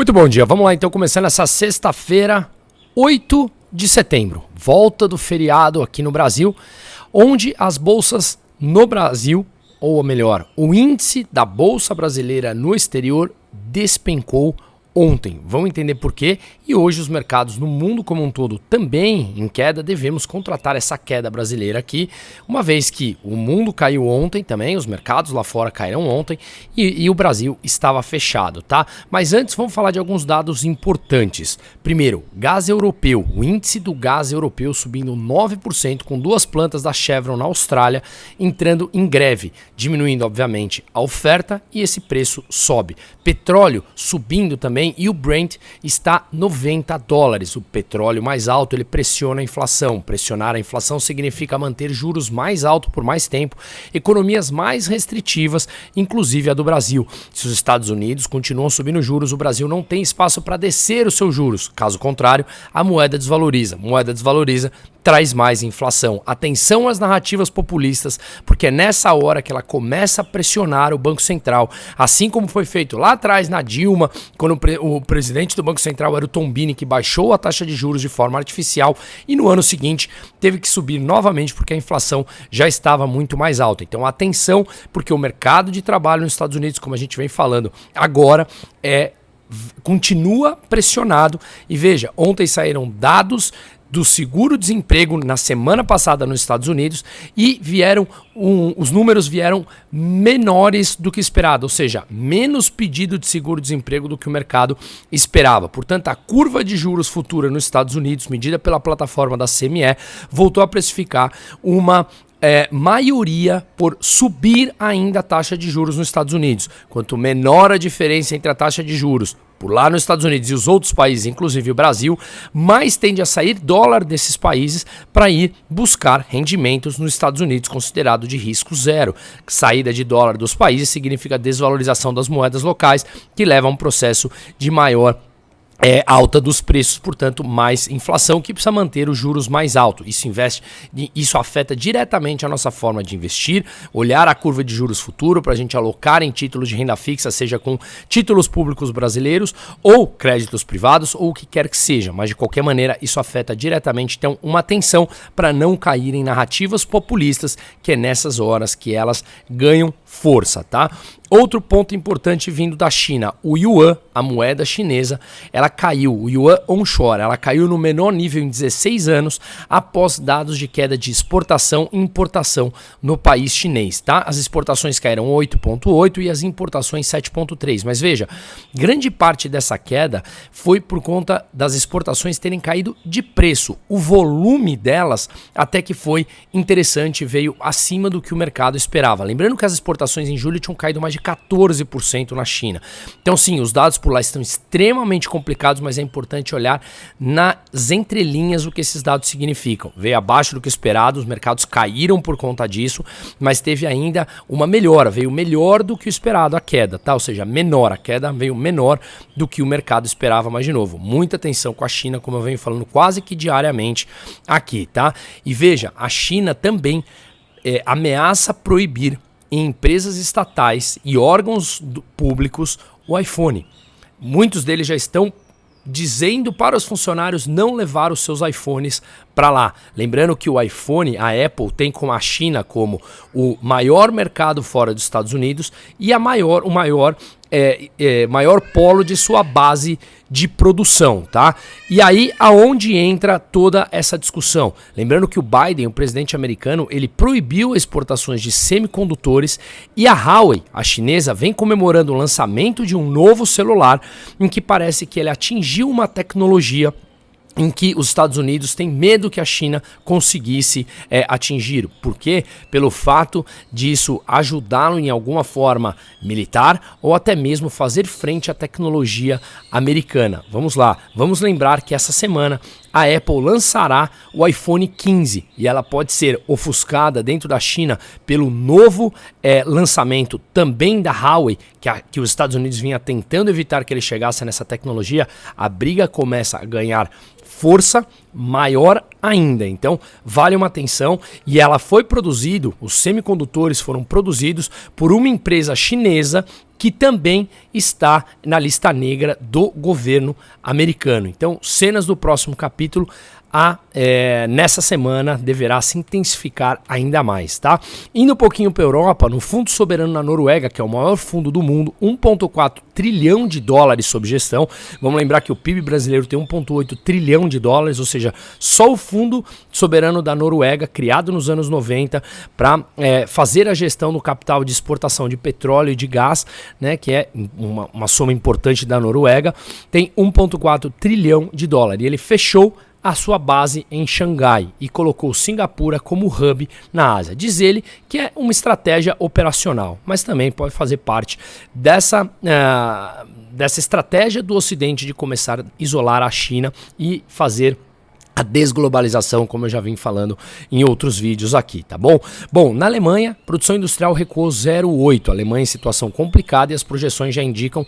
Muito bom dia, vamos lá então, começando essa sexta-feira, 8 de setembro, volta do feriado aqui no Brasil, onde as bolsas no Brasil, ou melhor, o índice da Bolsa Brasileira no exterior despencou ontem. Vamos entender por quê, e hoje os mercados no mundo como um todo também em queda. Devemos contratar essa queda brasileira aqui, uma vez que o mundo caiu ontem também, os mercados lá fora caíram ontem e o Brasil estava fechado, tá? Mas antes vamos falar de alguns dados importantes. Primeiro, gás europeu, o índice do gás europeu subindo 9%, com duas plantas da Chevron na Austrália entrando em greve, diminuindo obviamente a oferta e esse preço sobe. Petróleo subindo também, e o Brent está $90. O petróleo mais alto, ele pressiona a inflação. Pressionar a inflação significa manter juros mais altos por mais tempo, economias mais restritivas, inclusive a do Brasil. Se os Estados Unidos continuam subindo juros, o Brasil não tem espaço para descer os seus juros. Caso contrário, a moeda desvaloriza. Moeda desvaloriza, traz mais inflação. Atenção às narrativas populistas, porque é nessa hora que ela começa a pressionar o Banco Central, assim como foi feito lá atrás na Dilma, quando o presidente do Banco Central era o Tombini, que baixou a taxa de juros de forma artificial e no ano seguinte teve que subir novamente porque a inflação já estava muito mais alta. Então atenção, porque o mercado de trabalho nos Estados Unidos, como a gente vem falando agora, continua pressionado. E veja, ontem saíram dados do seguro-desemprego na semana passada nos Estados Unidos e os números vieram menores do que esperado, ou seja, menos pedido de seguro-desemprego do que o mercado esperava. Portanto, a curva de juros futura nos Estados Unidos, medida pela plataforma da CME, voltou a precificar uma maioria por subir ainda a taxa de juros nos Estados Unidos. Quanto menor a diferença entre a taxa de juros por lá nos Estados Unidos e os outros países, inclusive o Brasil, mais tende a sair dólar desses países para ir buscar rendimentos nos Estados Unidos, considerado de risco zero. Saída de dólar dos países significa desvalorização das moedas locais, que leva a um processo de maior alta dos preços, portanto mais inflação, que precisa manter os juros mais altos. Isso afeta diretamente a nossa forma de investir, olhar a curva de juros futuro para a gente alocar em títulos de renda fixa, seja com títulos públicos brasileiros ou créditos privados ou o que quer que seja, mas de qualquer maneira isso afeta diretamente. Então uma atenção para não cair em narrativas populistas, que é nessas horas que elas ganham força, tá? Outro ponto importante vindo da China, o Yuan, a moeda chinesa, ela caiu, o Yuan onshore, ela caiu no menor nível em 16 anos após dados de queda de exportação e importação no país chinês, tá? As exportações caíram 8,8 e as importações 7,3, mas veja, grande parte dessa queda foi por conta das exportações terem caído de preço. O volume delas até que foi interessante, veio acima do que o mercado esperava. Lembrando que as exportações em julho tinham caído mais de 14% na China. Então sim, os dados por lá estão extremamente complicados, mas é importante olhar nas entrelinhas o que esses dados significam. Veio abaixo do que esperado, os mercados caíram por conta disso, mas teve ainda uma melhora, veio melhor do que o esperado a queda, tá? Ou seja, menor, a queda veio menor do que o mercado esperava, mas de novo, muita atenção com a China, como eu venho falando quase que diariamente aqui, tá? E veja, a China também ameaça proibir em empresas estatais e órgãos públicos o iPhone. Muitos deles já estão dizendo para os funcionários não levar os seus iPhones para lá. Lembrando que o iPhone, a Apple tem com a China como o maior mercado fora dos Estados Unidos e o maior polo de sua base de produção, tá? E aí aonde entra toda essa discussão? Lembrando que o Biden, o presidente americano, ele proibiu exportações de semicondutores e a Huawei, a chinesa, vem comemorando o lançamento de um novo celular em que parece que ele atingiu uma tecnologia em que os Estados Unidos têm medo que a China conseguisse atingir. Por quê? Pelo fato disso ajudá-lo em alguma forma militar ou até mesmo fazer frente à tecnologia americana. Vamos lá, vamos lembrar que essa semana a Apple lançará o iPhone 15 e ela pode ser ofuscada dentro da China pelo novo lançamento também da Huawei, que os Estados Unidos vinha tentando evitar que ele chegasse nessa tecnologia. A briga começa a ganhar força maior ainda. Então, vale uma atenção. E ela foi produzido, os semicondutores foram produzidos por uma empresa chinesa que também está na lista negra do governo americano. Então, cenas do próximo capítulo nessa semana deverá se intensificar ainda mais, tá? Indo um pouquinho para a Europa, no Fundo Soberano na Noruega, que é o maior fundo do mundo, 1,4 trilhão de dólares sob gestão. Vamos lembrar que o PIB brasileiro tem 1,8 trilhão de dólares, ou seja, só o Fundo Soberano da Noruega, criado nos anos 90 para fazer a gestão do capital de exportação de petróleo e de gás, né, que é uma soma importante da Noruega, tem 1,4 trilhão de dólares. E ele fechou a sua base em Xangai e colocou Singapura como hub na Ásia. Diz ele que é uma estratégia operacional, mas também pode fazer parte dessa estratégia do Ocidente de começar a isolar a China e fazer a desglobalização, como eu já vim falando em outros vídeos aqui, tá bom? Bom, na Alemanha, produção industrial recuou 0,8%. A Alemanha em situação complicada e as projeções já indicam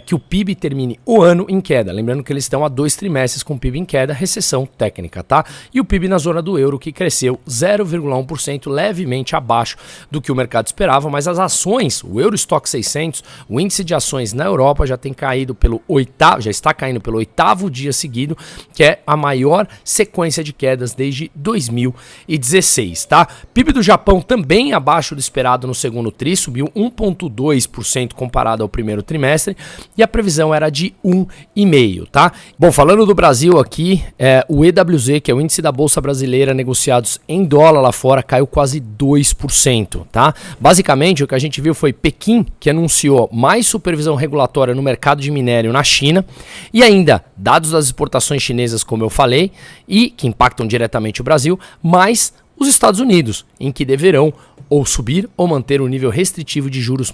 que o PIB termine o ano em queda. Lembrando que eles estão há 2 trimestres com o PIB em queda, recessão técnica, tá? E o PIB na zona do euro, que cresceu 0,1%, levemente abaixo do que o mercado esperava, mas as ações, o Eurostock 600, o índice de ações na Europa já está caindo pelo 8º dia seguido, que é a maior sequência de quedas desde 2016, tá? PIB do Japão também abaixo do esperado no segundo tri, subiu 1,2% comparado ao primeiro trimestre e a previsão era de 1,5%, tá? Bom, falando do Brasil aqui, o EWZ, que é o índice da Bolsa Brasileira negociados em dólar lá fora, caiu quase 2%, tá? Basicamente, o que a gente viu foi Pequim, que anunciou mais supervisão regulatória no mercado de minério na China e ainda dados das exportações chinesas, como eu falei, e que impactam diretamente o Brasil, mas os Estados Unidos, em que deverão ou subir ou manter o nível restritivo de juros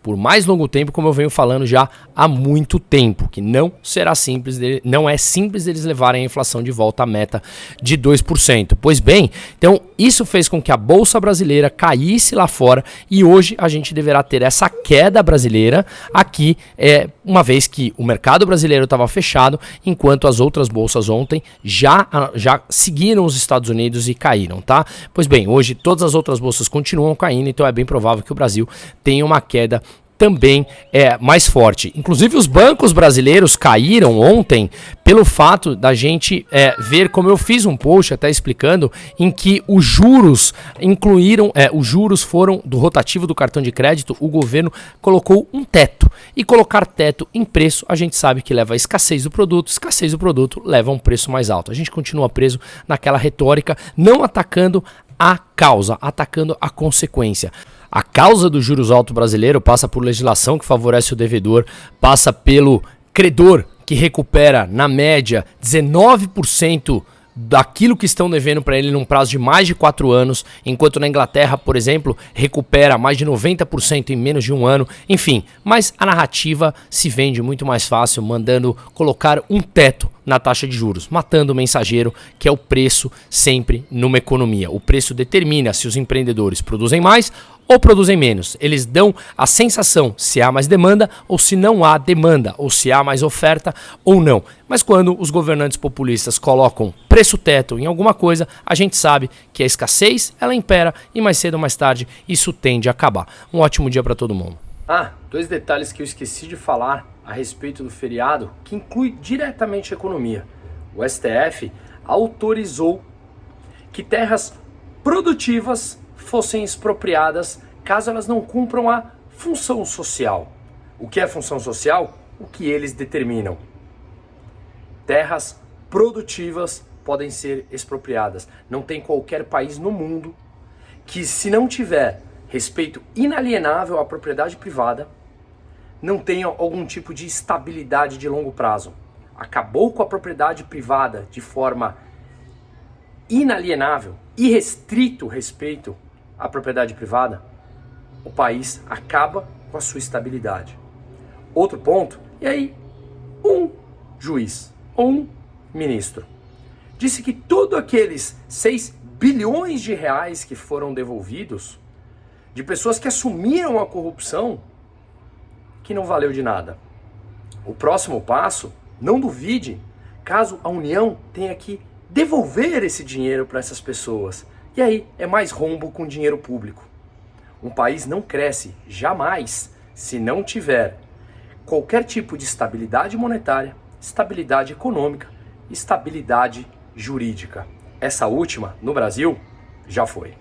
por mais longo tempo, como eu venho falando já há muito tempo, que não é simples eles levarem a inflação de volta à meta de 2%. Pois bem, então isso fez com que a Bolsa Brasileira caísse lá fora e hoje a gente deverá ter essa queda brasileira aqui, uma vez que o mercado brasileiro estava fechado, enquanto as outras bolsas ontem já seguiram os Estados Unidos e caíram, tá? Pois bem, hoje todas as outras bolsas continuam caindo, então é bem provável que o Brasil tenha uma queda também mais forte. Inclusive os bancos brasileiros caíram ontem pelo fato da gente ver, como eu fiz um post até explicando, em que os juros os juros foram do rotativo do cartão de crédito, o governo colocou um teto. E colocar teto em preço, a gente sabe que leva a escassez do produto leva a um preço mais alto. A gente continua preso naquela retórica, não atacando a causa, atacando a consequência. A causa dos juros altos brasileiro passa por legislação que favorece o devedor, passa pelo credor que recupera, na média, 19% daquilo que estão devendo para ele num prazo de mais de 4 anos, enquanto na Inglaterra, por exemplo, recupera mais de 90% em menos de um ano. Enfim, mas a narrativa se vende muito mais fácil, mandando colocar um teto na taxa de juros, matando o mensageiro, que é o preço sempre numa economia. O preço determina se os empreendedores produzem mais ou produzem menos. Eles dão a sensação se há mais demanda ou se não há demanda, ou se há mais oferta ou não. Mas quando os governantes populistas colocam preço teto em alguma coisa, a gente sabe que a escassez ela impera e mais cedo ou mais tarde isso tende a acabar. Um ótimo dia para todo mundo. 2 detalhes que eu esqueci de falar a respeito do feriado, que inclui diretamente a economia. O STF autorizou que terras produtivas fossem expropriadas caso elas não cumpram a função social. O que é função social? O que eles determinam. Terras produtivas podem ser expropriadas. Não tem qualquer país no mundo que, se não tiver respeito inalienável à propriedade privada, não tenha algum tipo de estabilidade de longo prazo. Acabou com a propriedade privada de forma inalienável, irrestrito respeito à propriedade privada, o país acaba com a sua estabilidade. Outro ponto, e aí um juiz ou um ministro disse que todos aqueles 6 bilhões de reais que foram devolvidos de pessoas que assumiram a corrupção, que não valeu de nada. O próximo passo, não duvide, caso a União tenha que devolver esse dinheiro para essas pessoas. E aí é mais rombo com dinheiro público. Um país não cresce jamais se não tiver qualquer tipo de estabilidade monetária, estabilidade econômica, estabilidade jurídica. Essa última, no Brasil, já foi.